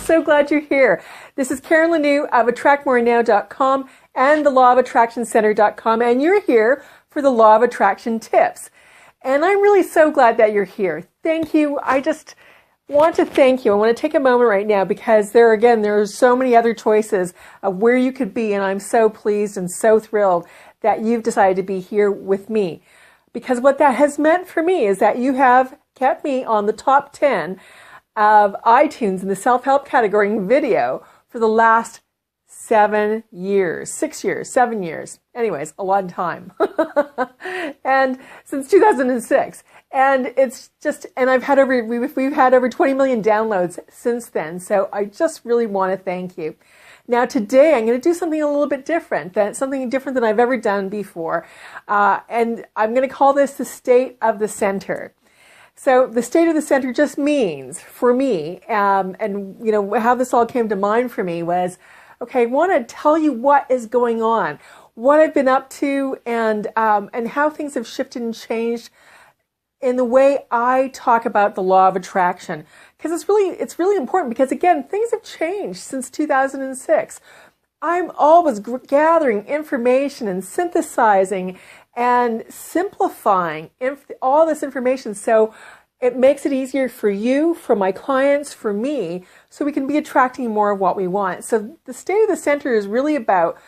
so glad you're here. This is Karen Luniw of attractmorenow.com and the lawofattractioncenter.com, and you're here for the Law of Attraction tips. And I'm really so glad that you're here. Thank you. I just want to thank you. I want to take a moment right now because there are so many other choices of where you could be, and I'm so pleased and so thrilled that you've decided to be here with me. Because what that has meant for me is that you have kept me on the top 10 of iTunes in the self-help category in video for the last 7 years, 6 years, 7 years. Anyways, a long time. And since 2006. And it's just, and we've had over 20 million downloads since then. So I just really want to thank you. Now today I'm going to do something a little bit different, something different than I've ever done before. And I'm going to call this the state of the center. So the state of the center just means, for me, and you know how this all came to mind for me was, okay, I want to tell you what is going on, what I've been up to, and how things have shifted and changed in the way I talk about the law of attraction. Because it's really important, because again, things have changed since 2006. I'm always gathering information and synthesizing and simplifying all this information so it makes it easier for you, for my clients, for me, so we can be attracting more of what we want. So the state of the center is really about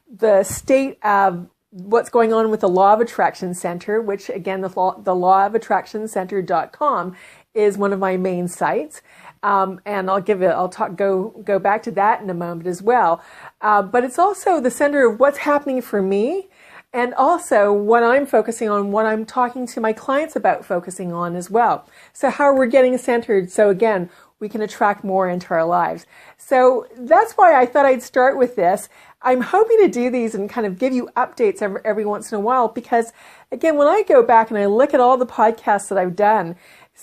the state of what's going on with the Law of Attraction Center, which again, the lawofattractioncenter.com is one of my main sites. And I'll go back to that in a moment as well. But it's also the center of what's happening for me, and also what I'm focusing on, what I'm talking to my clients about focusing on as well. So how we're getting centered, so again, we can attract more into our lives. So that's why I thought I'd start with this. I'm hoping to do these and kind of give you updates every once in a while, because again, when I go back and I look at all the podcasts that I've done,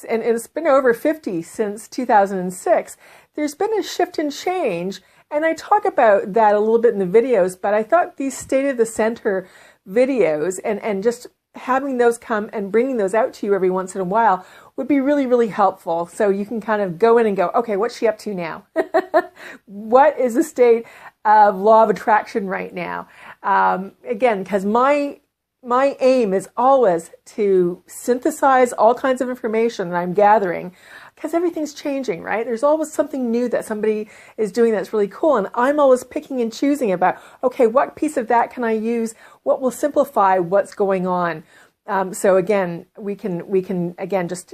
and it's been over 50 since 2006, there's been a shift and change, and I talk about that a little bit in the videos, but I thought these State of the Center videos and just having those come and bringing those out to you every once in a while would be really, really helpful. So you can kind of go in and go, okay, what's she up to now? What is the state of law of attraction right now? Again, because my aim is always to synthesize all kinds of information that I'm gathering, because everything's changing, right? There's always something new that somebody is doing that's really cool, and I'm always picking and choosing about, okay, what piece of that can I use? What will simplify what's going on? So again, we can again just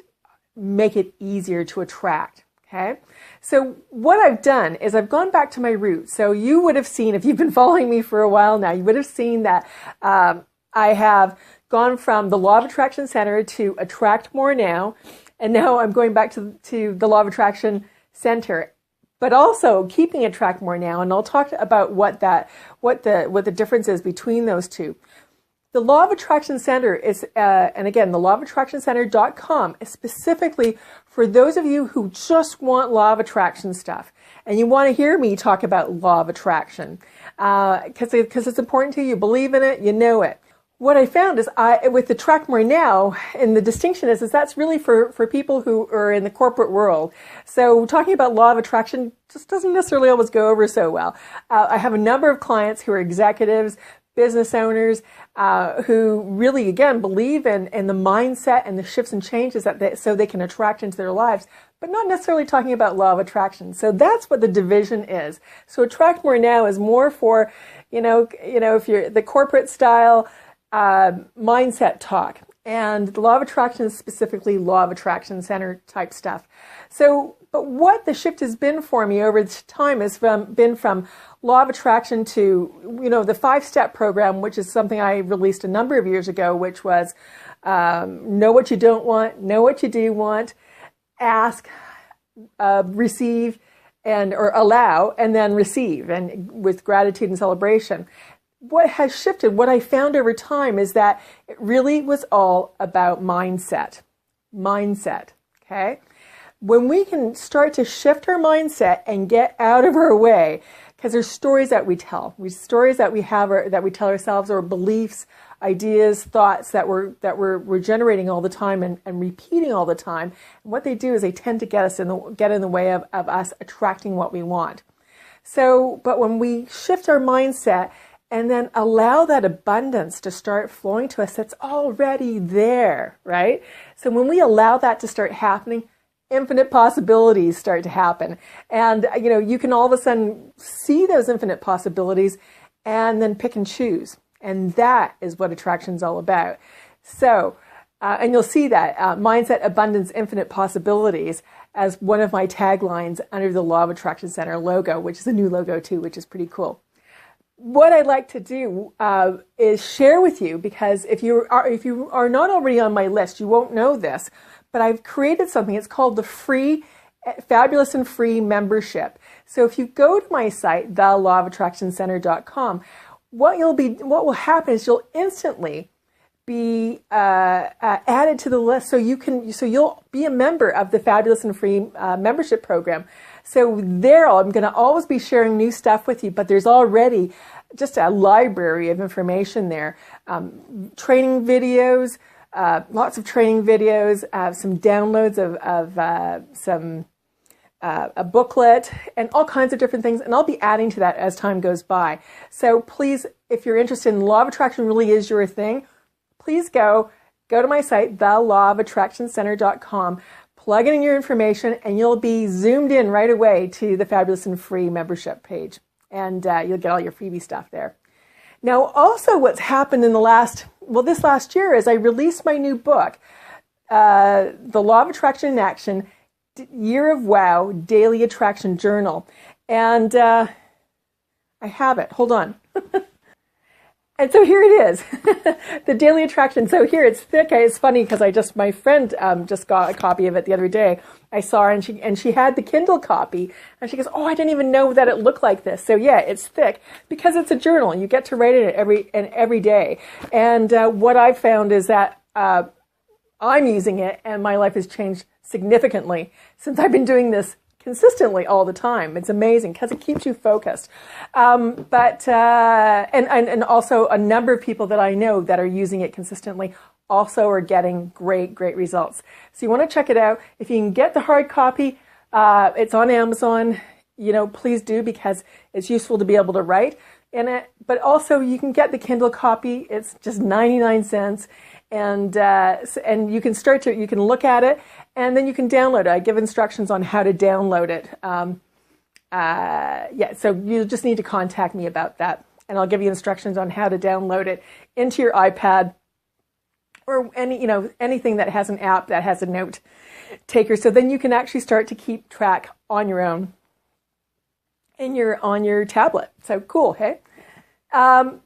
make it easier to attract. Okay, so what I've done is I've gone back to my roots. So you would have seen, if you've been following me for a while now, you would have seen that I have gone from the Law of Attraction Center to Attract More Now, and now I'm going back to the Law of Attraction Center, but also keeping Attract More Now, and I'll talk about what the difference is between those two. The Law of Attraction Center is, and again, the lawofattractioncenter.com is specifically for those of you who just want Law of Attraction stuff, and you want to hear me talk about Law of Attraction, because it's important to you. You believe in it, you know it. What I found is with Attract More Now, and the distinction is that's really for people who are in the corporate world. So talking about Law of Attraction just doesn't necessarily always go over so well. I have a number of clients who are executives, business owners, who really, again, believe in the mindset and the shifts and changes so they can attract into their lives, but not necessarily talking about Law of Attraction. So that's what the division is. So Attract More Now is more for, if you're the corporate style, mindset talk, and the Law of Attraction is specifically Law of Attraction Center type stuff. So, but what the shift has been for me over time has been from Law of Attraction to, the 5-step program, which is something I released a number of years ago, which was know what you don't want, know what you do want, ask, receive, or allow, and then receive, and with gratitude and celebration. What has shifted, what I found over time, is that it really was all about mindset. Mindset, okay? When we can start to shift our mindset and get out of our way, because there's stories that we tell, stories that we have, or that we tell ourselves, or beliefs, ideas, thoughts that we're generating all the time and repeating all the time. And what they do is they tend to get in the way of us attracting what we want. So, but when we shift our mindset and then allow that abundance to start flowing to us, that's already there, right? So when we allow that to start happening, infinite possibilities start to happen. And, you can all of a sudden see those infinite possibilities and then pick and choose. And that is what attraction is all about. So, and you'll see that mindset, abundance, infinite possibilities as one of my taglines under the Law of Attraction Center logo, which is a new logo too, which is pretty cool. What I'd like to do is share with you, because if you are not already on my list, you won't know this, but I've created something. It's called the free, fabulous and free membership. So if you go to my site, thelawofattractioncenter.com, what will happen is you'll instantly be added to the list, so you'll be a member of the fabulous and free membership program. So there, I'm going to always be sharing new stuff with you, but there's already just a library of information there. Training videos, lots of training videos, some downloads of a booklet, and all kinds of different things. And I'll be adding to that as time goes by. So please, if you're interested in Law of Attraction really is your thing, please go to my site, thelawofattractioncenter.com, plug in your information, and you'll be zoomed in right away to the Fabulous and Free membership page. And you'll get all your freebie stuff there. Now, also what's happened in this last year is I released my new book, The Law of Attraction in Action, Year of Wow, Daily Attraction Journal. And I have it. Hold on. And so here it is, the Daily Attraction. So here it's thick. It's funny because my friend just got a copy of it the other day. I saw her and she had the Kindle copy, and she goes, "Oh, I didn't even know that it looked like this." So yeah, it's thick because it's a journal. You get to write in it every day. And what I've found is that I'm using it, and my life has changed significantly since I've been doing this consistently all the time. It's amazing because it keeps you focused. And also a number of people that I know that are using it consistently also are getting great results. So you want to check it out. If you can get the hard copy, it's on Amazon. Please do, because it's useful to be able to write in it. But also you can get the Kindle copy. It's just 99 cents. And you can look at it, and then you can download it. I give instructions on how to download it. So you just need to contact me about that, and I'll give you instructions on how to download it into your iPad or anything that has an app that has a note taker. So then you can actually start to keep track on your own on your tablet. So cool, hey? Now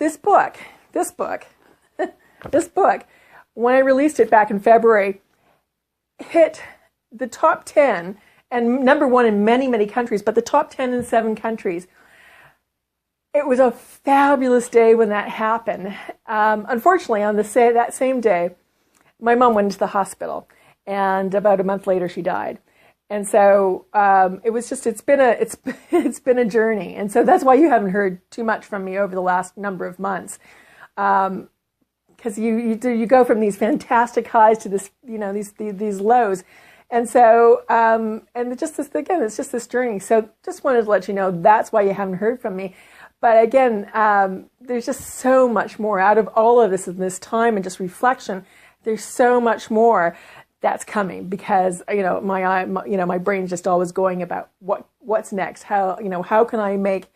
this book, when I released it back in February, hit the top 10 and number one in many countries, but the top 10 in 7 countries. It was a fabulous day when that happened. Unfortunately, on that same day, my mom went into the hospital, and about a month later, she died. And so it's been a journey, and so that's why you haven't heard too much from me over the last number of months, because you go from these fantastic highs to this these lows, and so and just this again, it's just this journey. So just wanted to let you know that's why you haven't heard from me. But again, there's just so much more out of all of this in this time and just reflection. There's so much more that's coming, because my brain's just always going about what's next. How can I make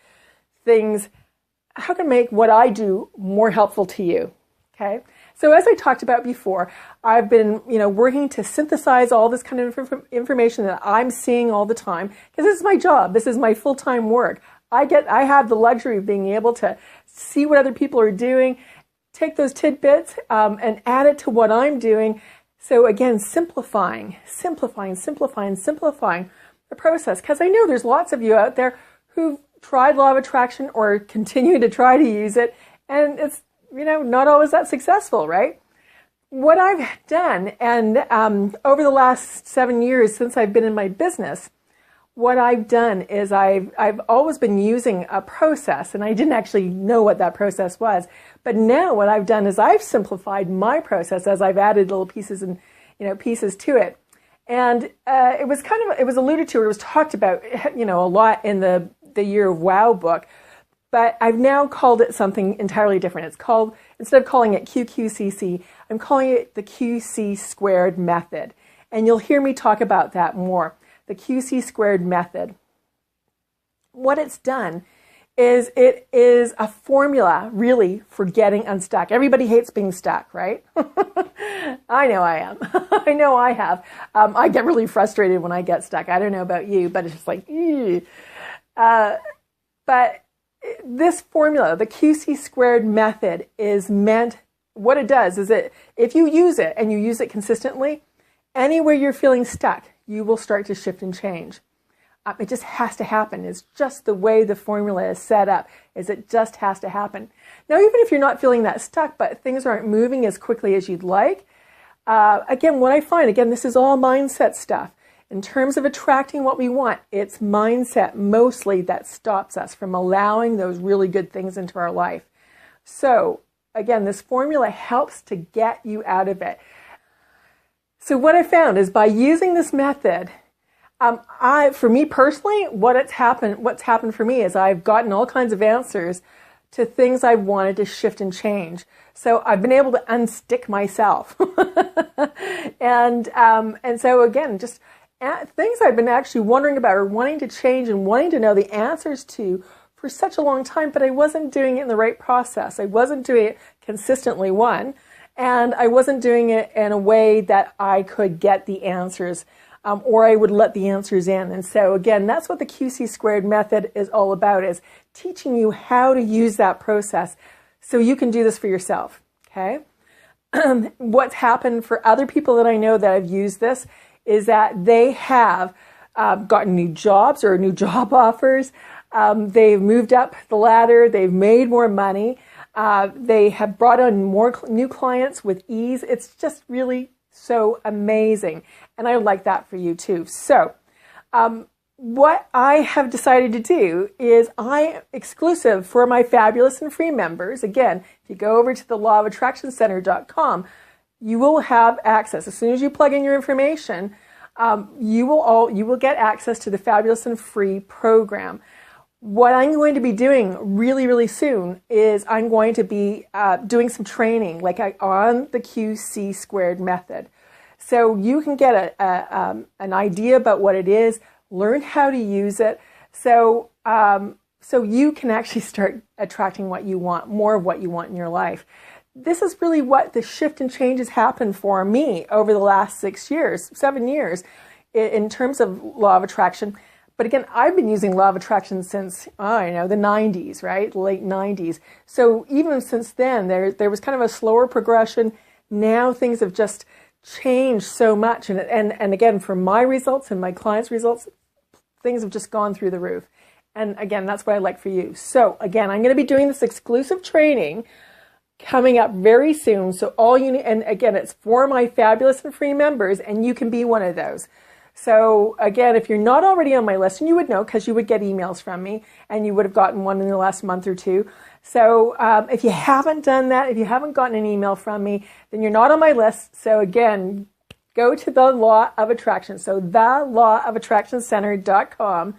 what I do more helpful to you? Okay. So as I talked about before, I've been working to synthesize all this kind of information that I'm seeing all the time, because this is my job. This is my full-time work. I have the luxury of being able to see what other people are doing, take those tidbits and add it to what I'm doing. So again, simplifying the process, because I know there's lots of you out there who've tried Law of Attraction or continue to try to use it, and it's not always that successful, right? What I've done, and over the last 7 years since I've been in my business, what I've done is I've always been using a process, and I didn't actually know what that process was. But now what I've done is I've simplified my process as I've added little pieces and pieces to it. And it was alluded to, or it was talked about, a lot in the Year of Wow book. But I've now called it something entirely different. It's called, instead of calling it QQCC, I'm calling it the QC2 Method. And you'll hear me talk about that more. The QC2 Method. What it's done is it is a formula, really, for getting unstuck. Everybody hates being stuck, right? I know I am. I know I have. I get really frustrated when I get stuck. I don't know about you, but it's just like, but this formula, the QC2 Method, is meant, what it does is if you use it and you use it consistently, anywhere you're feeling stuck, you will start to shift and change. It just has to happen. It's just the way the formula is set up, is it just has to happen. Now, even if you're not feeling that stuck, but things aren't moving as quickly as you'd like, again, what I find, again, this is all mindset stuff. In terms of attracting what we want, it's mindset mostly that stops us from allowing those really good things into our life. So, again, this formula helps to get you out of it. So what I found is by using this method, for me personally, what's happened for me is I've gotten all kinds of answers to things I wanted to shift and change. So I've been able to unstick myself. and so again, just things I've been actually wondering about or wanting to change and wanting to know the answers to for such a long time, but I wasn't doing it in the right process. I wasn't doing it consistently, one, and I wasn't doing it in a way that I could get the answers, or I would let the answers in. And so again, that's what the QC2 Method is all about, is teaching you how to use that process so you can do this for yourself, okay? What's happened for other people that I know that have used this is that they have gotten new jobs or new job offers. They've moved up the ladder. They've made more money. They have brought on more new clients with ease. It's just really so amazing. And I like that for you too. So what I have decided to do is exclusive for my fabulous and free members. Again, if you go over to the lawofattractioncenter.com, you will have access. As soon as you plug in your information, you will get access to the fabulous and free program. What I'm going to be doing really, really soon is I'm going to be doing some training on the QC2 Method. So you can get an idea about what it is, learn how to use it, so you can actually start attracting what you want, more of what you want in your life. This is really what the shift and change has happened for me over the last 7 years in terms of law of attraction. But again, I've been using law of attraction since, the 90s, right? Late 90s. So even since then, there was kind of a slower progression. Now things have just changed so much. And again, for my results and my clients' results, things have just gone through the roof. And again, that's what I'd like for you. So again, I'm going to be doing this exclusive training coming up very soon. So all you need, and again, it's for my fabulous and free members, and you can be one of those. So again, if you're not already on my list, and you would know because you would get emails from me, and you would have gotten one in the last month or two. So if you haven't done that, if you haven't gotten an email from me, then you're not on my list. So again, go to the Law of Attraction. So thelawofattractioncenter.com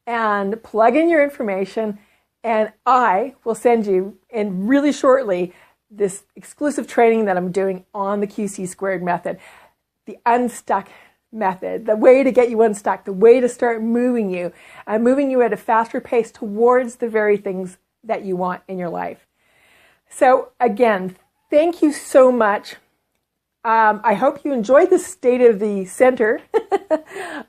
and plug in your information, and I will send you in really shortly this exclusive training that I'm doing on the QC2 Method, the unstuck method, the way to get you unstuck, the way to start moving you at a faster pace towards the very things that you want in your life. So again, thank you so much. I hope you enjoyed the State of the Center.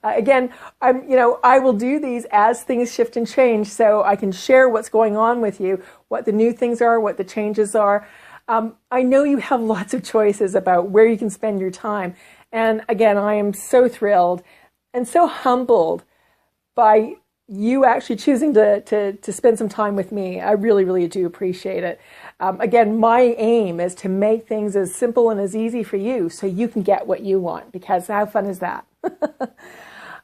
Again, I will do these as things shift and change, so I can share what's going on with you, what the new things are, what the changes are. I know you have lots of choices about where you can spend your time. And again, I am so thrilled and so humbled by you actually choosing to spend some time with me. I really, really do appreciate it. Again, my aim is to make things as simple and as easy for you so you can get what you want, because how fun is that?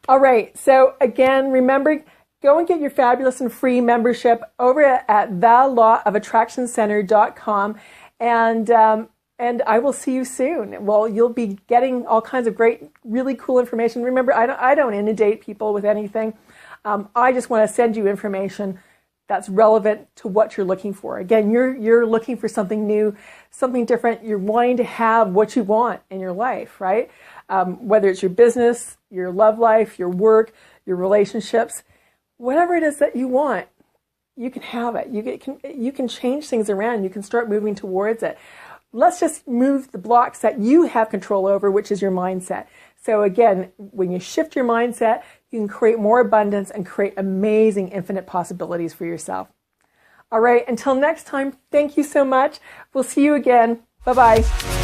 All right. So again, remember, go and get your fabulous and free membership over at thelawofattractioncenter.com, and I will see you soon. Well, you'll be getting all kinds of great, really cool information. Remember, I don't inundate people with anything. I just want to send you information that's relevant to what you're looking for. Again, you're looking for something new, something different. You're wanting to have what you want in your life, right? Whether it's your business, your love life, your work, your relationships, whatever it is that you want, you can have it. You can change things around. You can start moving towards it. Let's just move the blocks that you have control over, which is your mindset. So again, when you shift your mindset, you can create more abundance and create amazing, infinite possibilities for yourself. All right, until next time, thank you so much. We'll see you again. Bye-bye.